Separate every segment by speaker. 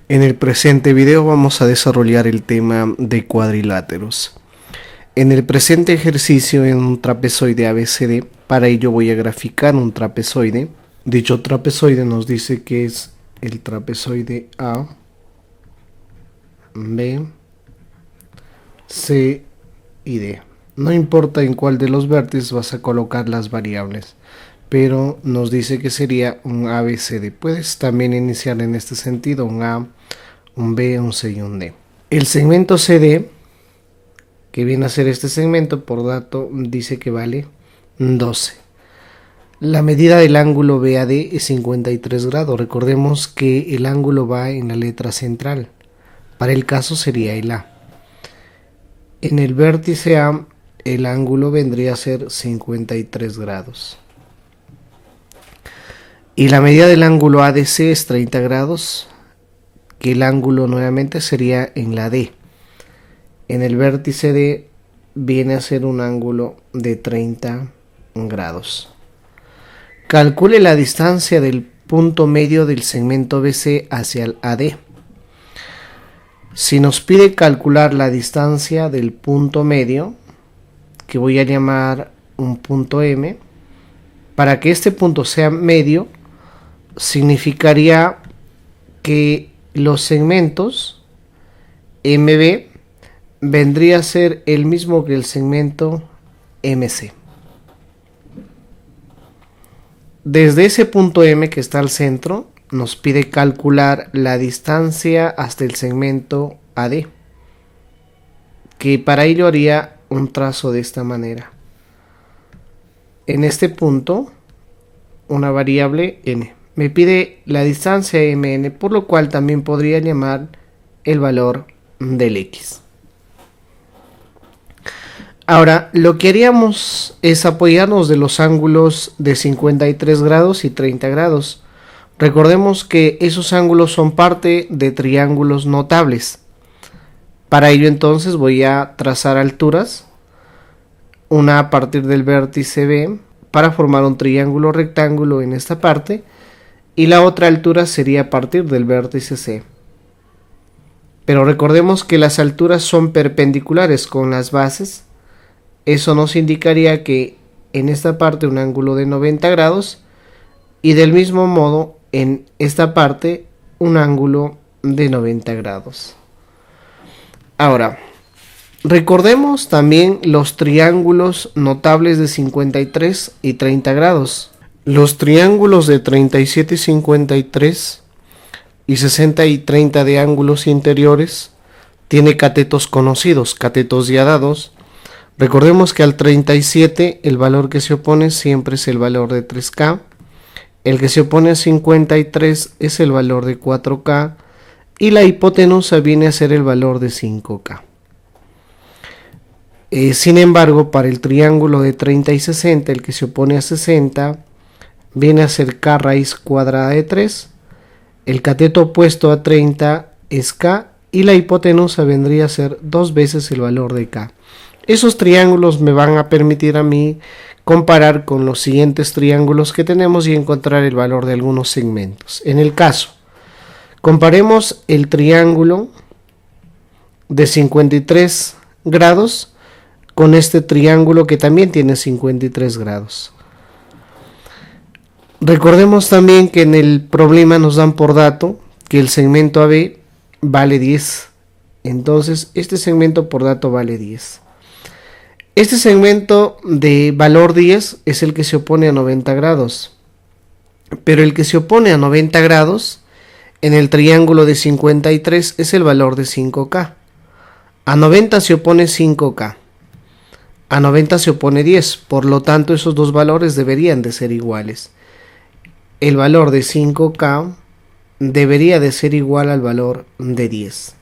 Speaker 1: En el presente video vamos a desarrollar el tema de cuadriláteros. En el presente ejercicio en un trapezoide ABCD, para ello voy a graficar un trapezoide. Dicho trapezoide nos dice que es el trapezoide A, B, C y D. No importa en cuál de los vértices vas a colocar las variables, pero nos dice que sería un ABCD. Puedes también iniciar en este sentido un A, un B, un C y un D. El segmento CD, que viene a ser este segmento, por dato dice que vale 12. La medida del ángulo BAD es 53 grados. Recordemos que el ángulo va en la letra central. Para el caso sería el A. En el vértice A, el ángulo vendría a ser 53 grados. Y la medida del ángulo ADC es 30 grados, que el ángulo nuevamente sería en la D. En el vértice D viene a ser un ángulo de 30 grados. Calcule la distancia del punto medio del segmento BC hacia el AD. Si nos pide calcular la distancia del punto medio, que voy a llamar un punto M, para que este punto sea medio, significaría que los segmentos MB vendría a ser el mismo que el segmento MC. Desde ese punto M que está al centro, nos pide calcular la distancia hasta el segmento AD, que para ello haría un trazo de esta manera. En este punto, una variable n. Me pide la distancia mn, por lo cual también podría llamar el valor del x. Ahora, lo que haríamos es apoyarnos de los ángulos de 53 grados y 30 grados. Recordemos que esos ángulos son parte de triángulos notables. Para ello entonces voy a trazar alturas, una a partir del vértice B, para formar un triángulo rectángulo en esta parte, y la otra altura sería a partir del vértice C. Pero recordemos que las alturas son perpendiculares con las bases. Eso nos indicaría que en esta parte un ángulo de 90 grados y del mismo modo en esta parte un ángulo de 90 grados. Ahora, recordemos también los triángulos notables de 53 y 30 grados. Los triángulos de 37 y 53 y 60 y 30 de ángulos interiores tiene catetos conocidos, catetos ya dados. Recordemos que al 37 el valor que se opone siempre es el valor de 3K. El que se opone a 53 es el valor de 4K. Y la hipotenusa viene a ser el valor de 5K. Sin embargo, para el triángulo de 30 y 60, el que se opone a 60 viene a ser K raíz cuadrada de 3. El cateto opuesto a 30 es K y la hipotenusa vendría a ser 2 veces el valor de K. Esos triángulos me van a permitir a mí comparar con los siguientes triángulos que tenemos y encontrar el valor de algunos segmentos. En el caso, comparemos el triángulo de 53 grados con este triángulo que también tiene 53 grados. Recordemos también que en el problema nos dan por dato que el segmento AB vale 10. Entonces este segmento por dato vale 10. Este segmento de valor 10 es el que se opone a 90 grados. Pero el que se opone a 90 grados en el triángulo de 53 es el valor de 5K. A 90 se opone 5K. A 90 se opone 10. Por lo tanto, esos dos valores deberían de ser iguales. El valor de 5K debería de ser igual al valor de 10.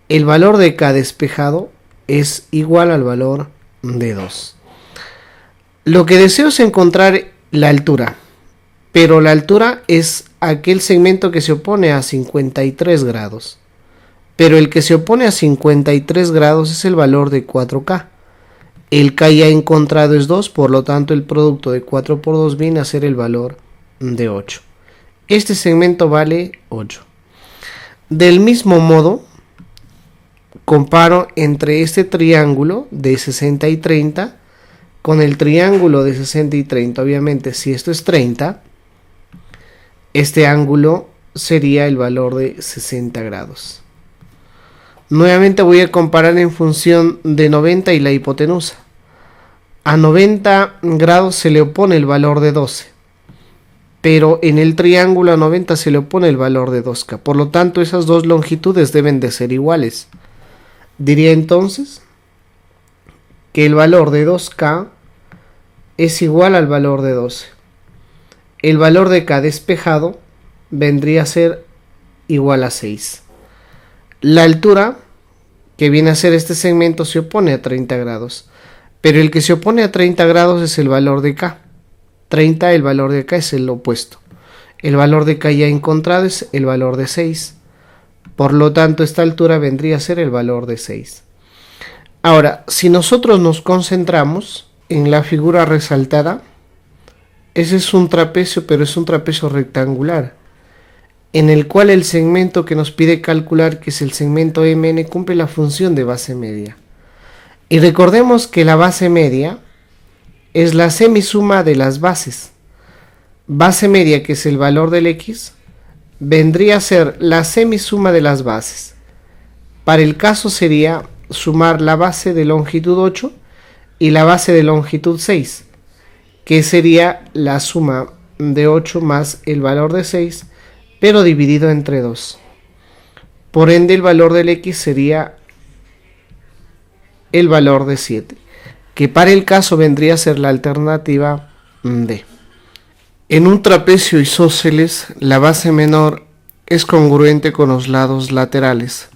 Speaker 1: El valor de K despejado es igual al valor de 2. Lo que deseo es encontrar la altura. Pero la altura es aquel segmento que se opone a 53 grados. Pero el que se opone a 53 grados es el valor de 4K. El K ya encontrado es 2, por lo tanto el producto de 4 por 2 viene a ser el valor de 8. Este segmento vale 8. Del mismo modo, comparo entre este triángulo de 60 y 30 con el triángulo de 60 y 30. Obviamente, si esto es 30, este ángulo sería el valor de 60 grados. Nuevamente voy a comparar en función de 90 y la hipotenusa. A 90 grados se le opone el valor de 12, pero en el triángulo a 90 se le opone el valor de 2K. Por lo tanto, esas dos longitudes deben de ser iguales. Diría entonces que el valor de 2K es igual al valor de 12. El valor de K despejado vendría a ser igual a 6. La altura que viene a ser este segmento se opone a 30 grados, pero el que se opone a 30 grados es el valor de K. 30, el valor de K es el opuesto. El valor de K ya encontrado es el valor de 6. Por lo tanto, esta altura vendría a ser el valor de 6. Ahora, si nosotros nos concentramos en la figura resaltada, ese es un trapecio, pero es un trapecio rectangular, en el cual el segmento que nos pide calcular, que es el segmento MN, cumple la función de base media. Y recordemos que la base media es la semisuma de las bases. Base media, que es el valor del X, vendría a ser la semisuma de las bases. Para el caso sería sumar la base de longitud 8 y la base de longitud 6, que sería la suma de 8 más el valor de 6, pero dividido entre 2. Por ende, el valor del X sería el valor de 7, que para el caso vendría a ser la alternativa D. En un trapecio isósceles, la base menor es congruente con los lados laterales.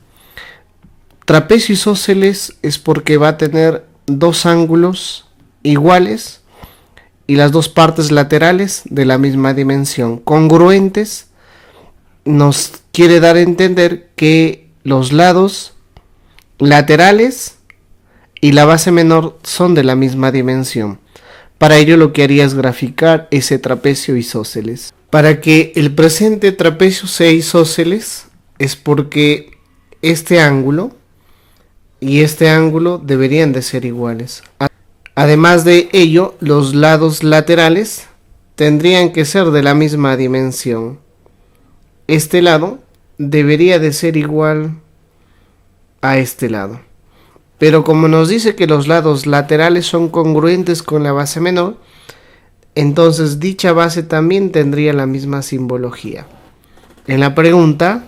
Speaker 1: Trapecio isósceles es porque va a tener dos ángulos iguales y las dos partes laterales de la misma dimensión. Congruentes nos quiere dar a entender que los lados laterales y la base menor son de la misma dimensión. Para ello lo que haría es graficar ese trapecio isósceles. Para que el presente trapecio sea isósceles es porque este ángulo y este ángulo deberían de ser iguales. Además de ello, los lados laterales tendrían que ser de la misma dimensión. Este lado debería de ser igual a este lado. Pero como nos dice que los lados laterales son congruentes con la base menor, entonces dicha base también tendría la misma simbología. En la pregunta,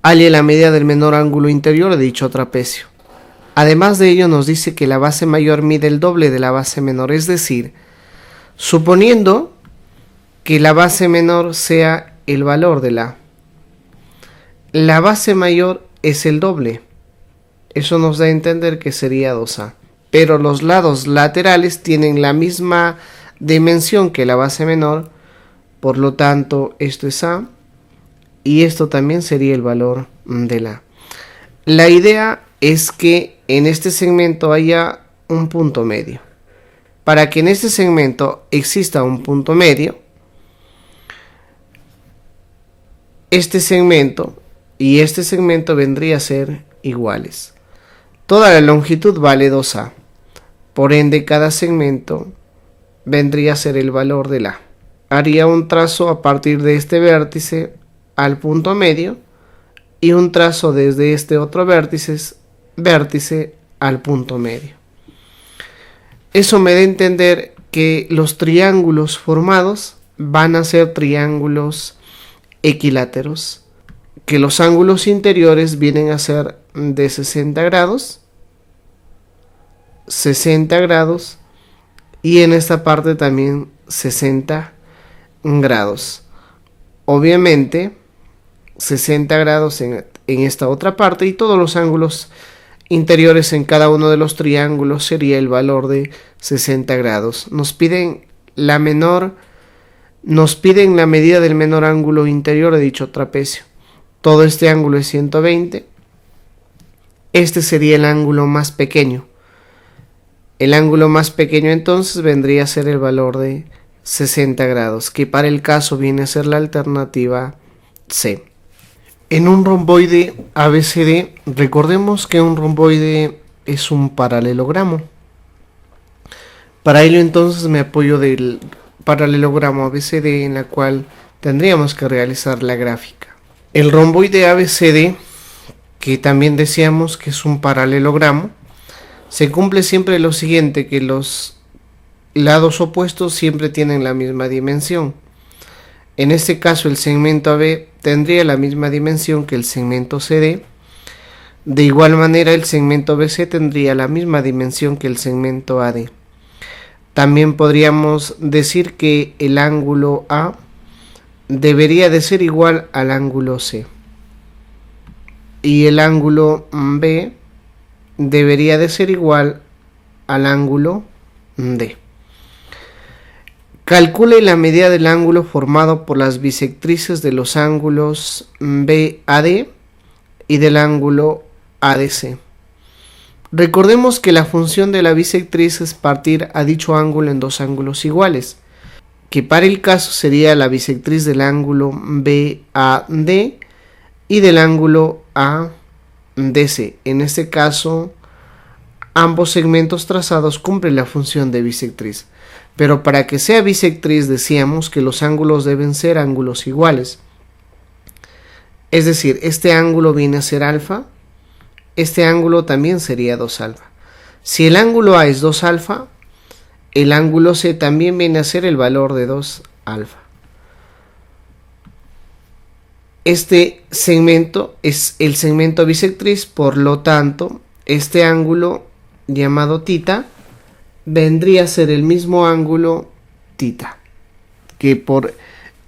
Speaker 1: halle la medida del menor ángulo interior de dicho trapecio. Además de ello nos dice que la base mayor mide el doble de la base menor, es decir, suponiendo que la base menor sea el valor de la base mayor es el doble. Eso nos da a entender que sería 2A. Pero los lados laterales tienen la misma dimensión que la base menor, por lo tanto esto es A y esto también sería el valor de la A. La idea es que en este segmento haya un punto medio. Para que en este segmento exista un punto medio, este segmento y este segmento vendría a ser iguales. Toda la longitud vale 2A. Por ende, cada segmento vendría a ser el valor de la A. Haría un trazo a partir de este vértice al punto medio y un trazo desde este otro vértice al punto medio. Eso me da a entender que los triángulos formados van a ser triángulos equiláteros, que los ángulos interiores vienen a ser de 60 grados, 60 grados y en esta parte también 60 grados. Obviamente 60 grados en esta otra parte y todos los ángulos interiores en cada uno de los triángulos sería el valor de 60 grados. Nos piden la medida del menor ángulo interior de dicho trapecio. Todo este ángulo es 120. Este sería el ángulo más pequeño. El ángulo más pequeño entonces vendría a ser el valor de 60 grados, que para el caso viene a ser la alternativa C. En un romboide ABCD, recordemos que un romboide es un paralelogramo. Para ello entonces me apoyo del paralelogramo ABCD, en la cual tendríamos que realizar la gráfica. El romboide ABCD, que también decíamos que es un paralelogramo, se cumple siempre lo siguiente, que los lados opuestos siempre tienen la misma dimensión. En este caso el segmento AB tendría la misma dimensión que el segmento CD. De igual manera el segmento BC tendría la misma dimensión que el segmento AD. También podríamos decir que el ángulo A debería de ser igual al ángulo C. Y el ángulo B debería de ser igual al ángulo D. Calcule la medida del ángulo formado por las bisectrices de los ángulos BAD y del ángulo ADC. Recordemos que la función de la bisectriz es partir a dicho ángulo en dos ángulos iguales, que para el caso sería la bisectriz del ángulo BAD y del ángulo ADC. En este caso, ambos segmentos trazados cumplen la función de bisectriz. Pero para que sea bisectriz decíamos que los ángulos deben ser ángulos iguales. Es decir, este ángulo viene a ser alfa, este ángulo también sería 2 alfa. Si el ángulo A es 2 alfa, el ángulo C también viene a ser el valor de 2 alfa. Este segmento es el segmento bisectriz, por lo tanto, este ángulo llamado θ vendría a ser el mismo ángulo θ, que por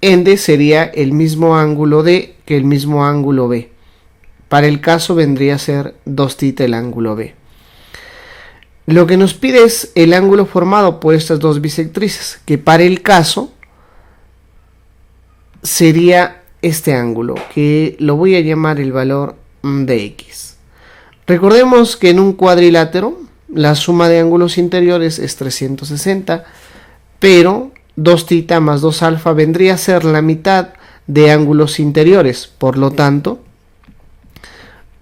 Speaker 1: ende sería el mismo ángulo D que el mismo ángulo B. Para el caso vendría a ser 2θ el ángulo B. Lo que nos pide es el ángulo formado por estas dos bisectrices, que para el caso sería este ángulo, que lo voy a llamar el valor de X. Recordemos que en un cuadrilátero la suma de ángulos interiores es 360, pero 2θ más 2 alfa vendría a ser la mitad de ángulos interiores. Por lo tanto,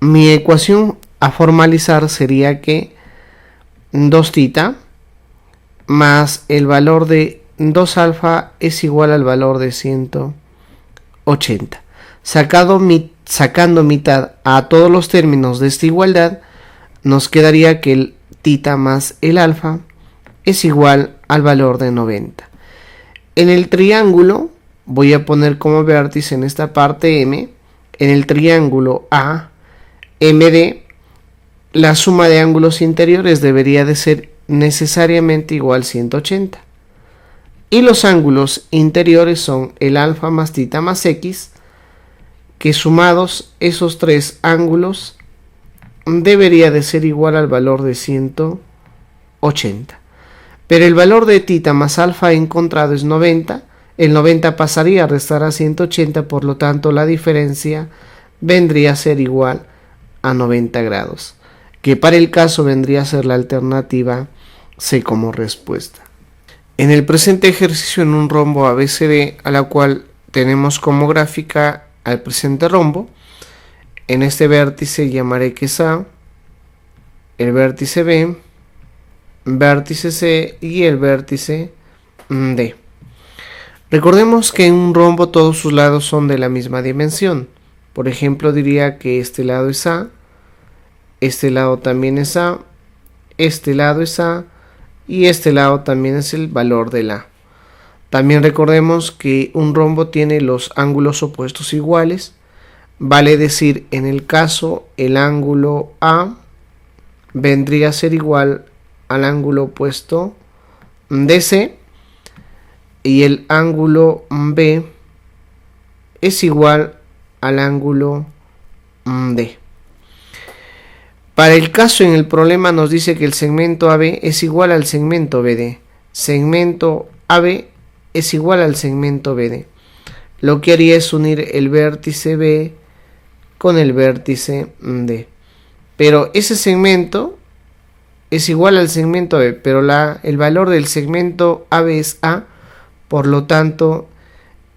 Speaker 1: mi ecuación a formalizar sería que 2θ más el valor de 2 alfa es igual al valor de 180. Sacando mitad a todos los términos de esta igualdad, nos quedaría que el θ más el alfa es igual al valor de 90. En el triángulo voy a poner como vértice en esta parte M. En el triángulo AMD, la suma de ángulos interiores debería de ser necesariamente igual a 180. Y los ángulos interiores son el alfa más θ más X, que sumados esos tres ángulos debería de ser igual al valor de 180. Pero el valor de θ más alfa encontrado es 90. El 90 pasaría a restar a 180, por lo tanto la diferencia vendría a ser igual a 90 grados, que para el caso vendría a ser la alternativa C como respuesta. En el presente ejercicio, en un rombo ABCD, a la cual tenemos como gráfica al presente rombo, en este vértice llamaré que es A, el vértice B, vértice C y el vértice D. Recordemos que en un rombo todos sus lados son de la misma dimensión. Por ejemplo, diría que este lado es A, este lado también es A, este lado es A y este lado también es el valor del A. También recordemos que un rombo tiene los ángulos opuestos iguales. Vale decir, en el caso, el ángulo A vendría a ser igual al ángulo opuesto DC y el ángulo B es igual al ángulo D. Para el caso en el problema nos dice que el segmento AB es igual al segmento BD. Segmento AB es igual al segmento BD. Lo que haría es unir el vértice B con el vértice D. Pero ese segmento es igual al segmento B, pero el valor del segmento AB es A, por lo tanto,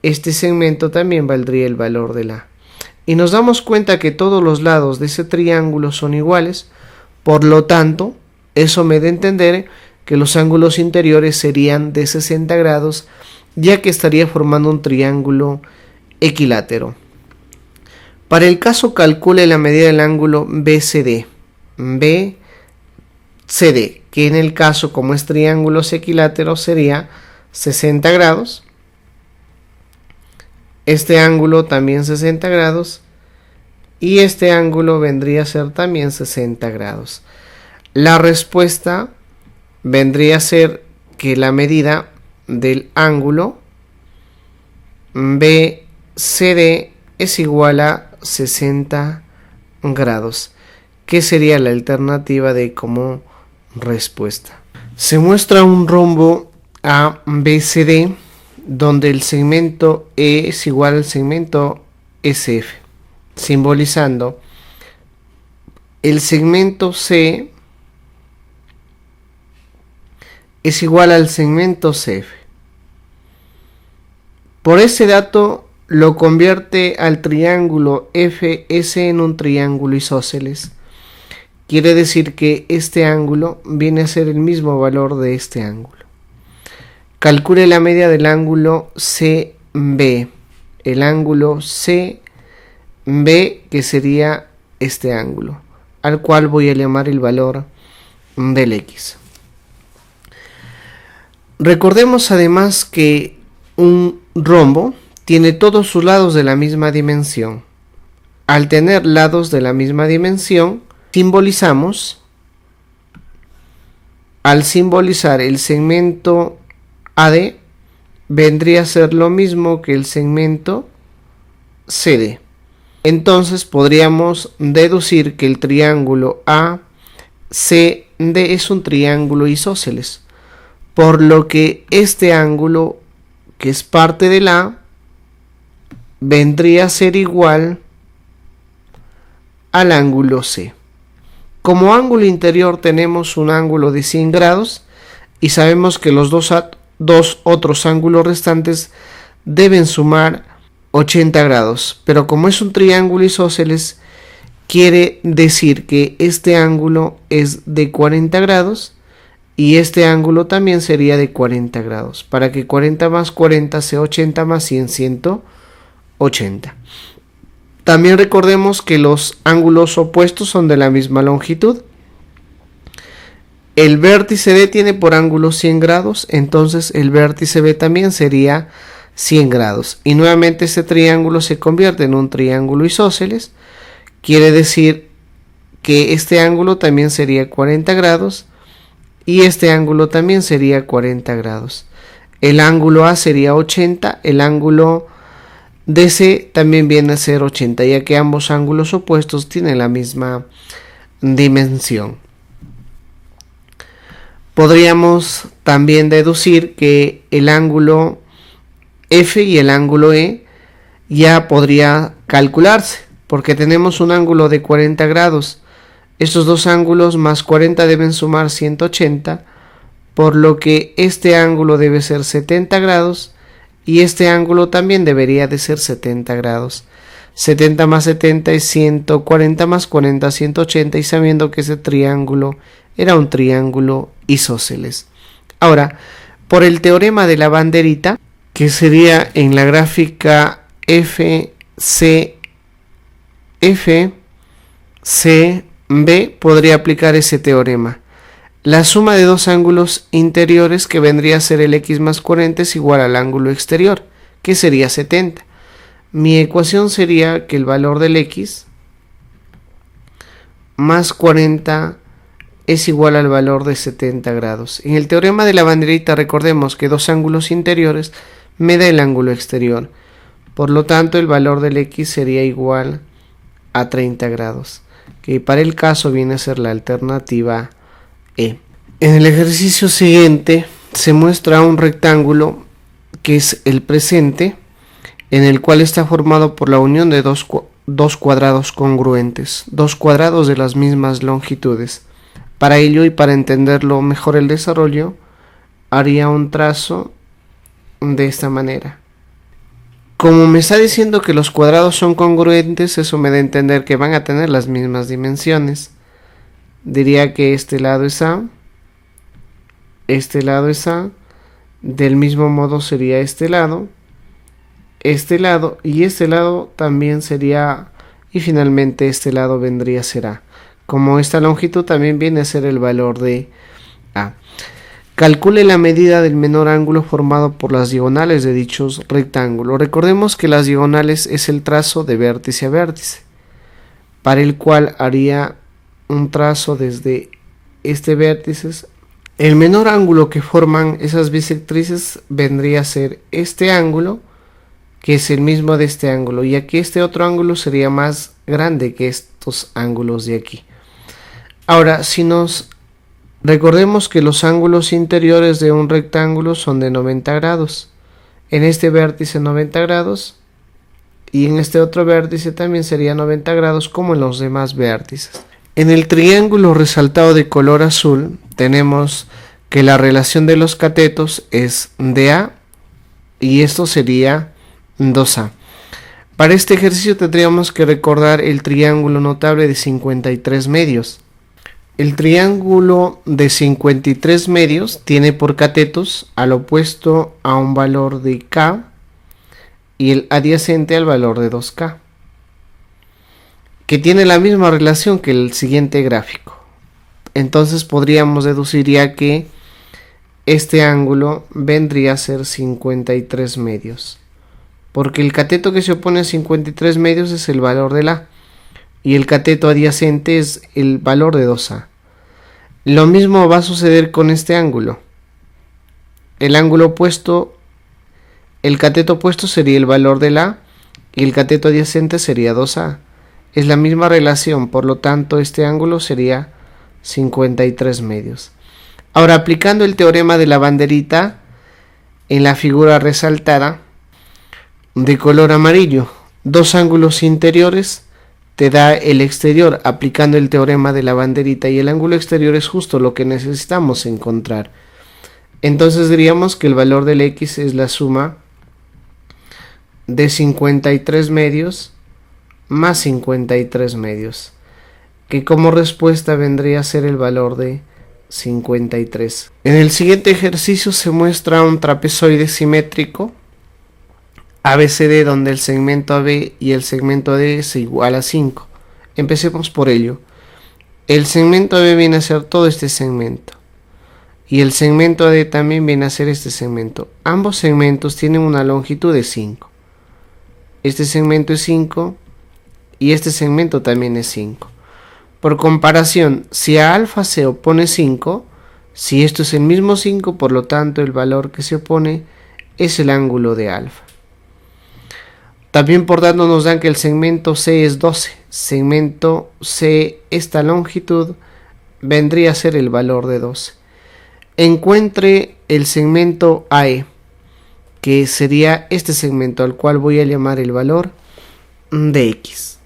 Speaker 1: este segmento también valdría el valor de la A. y nos damos cuenta que todos los lados de ese triángulo son iguales. Por lo tanto, eso me da a entender que los ángulos interiores serían de 60 grados, ya que estaría formando un triángulo equilátero. Para el caso, calcule la medida del ángulo BCD. BCD, que en el caso, como es triángulos equiláteros, sería 60 grados. Este ángulo también 60 grados. Y este ángulo vendría a ser también 60 grados. La respuesta vendría a ser que la medida del ángulo BCD es igual a 60 grados, que sería la alternativa de como respuesta. Se muestra un rombo ABCD donde el segmento E es igual al segmento SF, simbolizando el segmento C es igual al segmento CF. Por ese dato lo convierte al triángulo FS en un triángulo isósceles. Quiere decir que este ángulo viene a ser el mismo valor de este ángulo. Calcule la media del ángulo CB. El ángulo CB, que sería este ángulo, al cual voy a llamar el valor del X. Recordemos además que un rombo tiene todos sus lados de la misma dimensión. Al tener lados de la misma dimensión, al simbolizar el segmento AD, vendría a ser lo mismo que el segmento CD. Entonces podríamos deducir que el triángulo ACD es un triángulo isósceles, por lo que este ángulo, que es parte del A, vendría a ser igual al ángulo C. Como ángulo interior tenemos un ángulo de 100 grados y sabemos que los dos otros ángulos restantes deben sumar 80 grados, pero como es un triángulo isósceles, quiere decir que este ángulo es de 40 grados y este ángulo también sería de 40 grados, para que 40 más 40 sea 80 más 100, 180. También recordemos que los ángulos opuestos son de la misma longitud. El vértice D tiene por ángulo 100 grados, entonces el vértice B también sería 100 grados. Y nuevamente este triángulo se convierte en un triángulo isósceles. Quiere decir que este ángulo también sería 40 grados y este ángulo también sería 40 grados. El ángulo A sería 80, el ángulo DC también viene a ser 80, ya que ambos ángulos opuestos tienen la misma dimensión. Podríamos también deducir que el ángulo F y el ángulo E ya podría calcularse, porque tenemos un ángulo de 40 grados. Estos dos ángulos más 40 deben sumar 180, por lo que este ángulo debe ser 70 grados y este ángulo también debería de ser 70 grados. 70 más 70 es 140 más 40, 180, y sabiendo que ese triángulo era un triángulo isósceles. Ahora, por el teorema de la banderita, que sería en la gráfica FCB, podría aplicar ese teorema. La suma de dos ángulos interiores, que vendría a ser el X más 40, es igual al ángulo exterior, que sería 70. Mi ecuación sería que el valor del X más 40 es igual al valor de 70 grados. En el teorema de la banderita recordemos que dos ángulos interiores me da el ángulo exterior. Por lo tanto, el valor del X sería igual a 30 grados, que para el caso viene a ser la alternativa E. En el ejercicio siguiente se muestra un rectángulo que es el presente, en el cual está formado por la unión de dos cuadrados congruentes, dos cuadrados de las mismas longitudes. Para ello y para entenderlo mejor el desarrollo, haría un trazo de esta manera. Como me está diciendo que los cuadrados son congruentes, eso me da a entender que van a tener las mismas dimensiones. Diría que este lado es A, este lado es A, del mismo modo sería este lado y este lado también sería A, y finalmente este lado vendría a ser A. Como esta longitud también viene a ser el valor de A. Calcule la medida del menor ángulo formado por las diagonales de dichos rectángulos. Recordemos que las diagonales es el trazo de vértice a vértice, para el cual haría un trazo desde este vértice. El menor ángulo que forman esas bisectrices vendría a ser este ángulo, que es el mismo de este ángulo, y aquí este otro ángulo sería más grande que estos ángulos de aquí. Ahora, recordemos que los ángulos interiores de un rectángulo son de 90 grados. En este vértice 90 grados y en este otro vértice también sería 90 grados como en los demás vértices. En el triángulo resaltado de color azul tenemos que la relación de los catetos es DA y esto sería 2A. Para este ejercicio tendríamos que recordar el triángulo notable de 53 medios. El triángulo de 53 medios tiene por catetos al opuesto a un valor de K y el adyacente al valor de 2K, que tiene la misma relación que el siguiente gráfico. Entonces podríamos deducir ya que este ángulo vendría a ser 53 medios, porque el cateto que se opone a 53 medios es el valor de la y el cateto adyacente es el valor de 2A. Lo mismo va a suceder con este ángulo. El ángulo opuesto, el cateto opuesto sería el valor de la y el cateto adyacente sería 2A. Es la misma relación, por lo tanto este ángulo sería 53 medios. Ahora, aplicando el teorema de la banderita en la figura resaltada de color amarillo, dos ángulos interiores te da el exterior. Aplicando el teorema de la banderita y el ángulo exterior es justo lo que necesitamos encontrar. Entonces diríamos que el valor del X es la suma de 53 medios más 53 medios, que como respuesta vendría a ser el valor de 53. En el siguiente ejercicio se muestra un trapezoide simétrico ABCD donde el segmento AB y el segmento D es igual a 5. Empecemos por ello. El segmento AB viene a ser todo este segmento y el segmento AD también viene a ser este segmento. Ambos segmentos tienen una longitud de 5. Este segmento es 5 y este segmento también es 5. Por comparación, si a alfa se opone 5, si esto es el mismo 5, por lo tanto el valor que se opone es el ángulo de alfa. También por tanto nos dan que el segmento C es 12. Segmento C, esta longitud vendría a ser el valor de 12. Encuentre el segmento AE, que sería este segmento al cual voy a llamar el valor de X.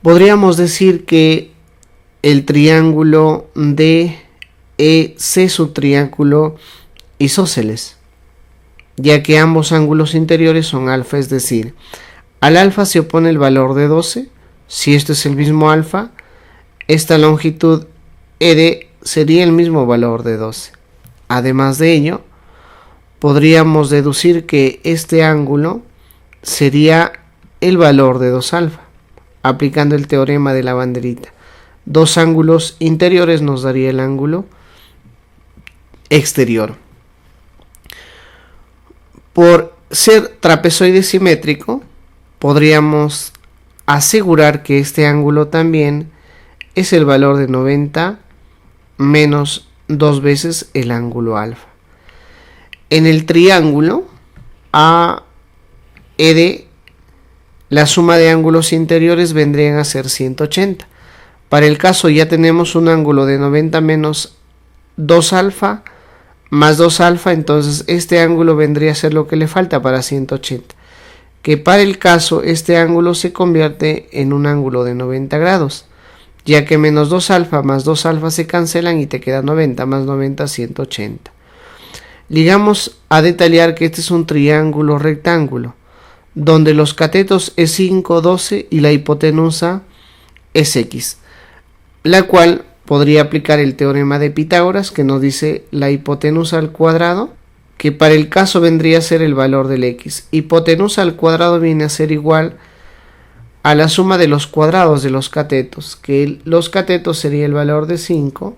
Speaker 1: Podríamos decir que el triángulo DEC es un triángulo isósceles, ya que ambos ángulos interiores son alfa, es decir, al alfa se opone el valor de 12, si esto es el mismo alfa, esta longitud ED sería el mismo valor de 12. Además de ello, podríamos deducir que este ángulo sería el valor de 2 alfa, aplicando el teorema de la banderita. Dos ángulos interiores nos daría el ángulo exterior. Por ser trapezoide simétrico, podríamos asegurar que este ángulo también es el valor de 90 menos 2 veces el ángulo alfa. En el triángulo AED, la suma de ángulos interiores vendrían a ser 180. Para el caso ya tenemos un ángulo de 90 menos 2 alfa más 2 alfa, entonces este ángulo vendría a ser lo que le falta para 180, que para el caso este ángulo se convierte en un ángulo de 90 grados, ya que menos 2 alfa más 2 alfa se cancelan y te queda 90 más 90, 180. Llegamos a detallar que este es un triángulo rectángulo, donde los catetos es 5, 12 y la hipotenusa es x, la cual podría aplicar el teorema de Pitágoras, que nos dice la hipotenusa al cuadrado, que para el caso vendría a ser el valor del x. Hipotenusa al cuadrado viene a ser igual a la suma de los cuadrados de los catetos, que los catetos sería el valor de 5,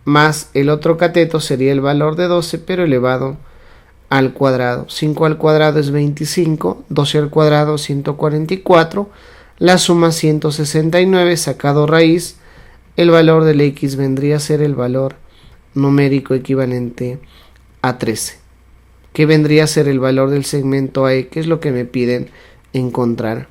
Speaker 1: más el otro cateto sería el valor de 12, pero elevado al cuadrado. 5 al cuadrado es 25, 12 al cuadrado 144, la suma 169, sacado raíz, el valor del x vendría a ser el valor numérico equivalente a 13, que vendría a ser el valor del segmento AE, que es lo que me piden encontrar.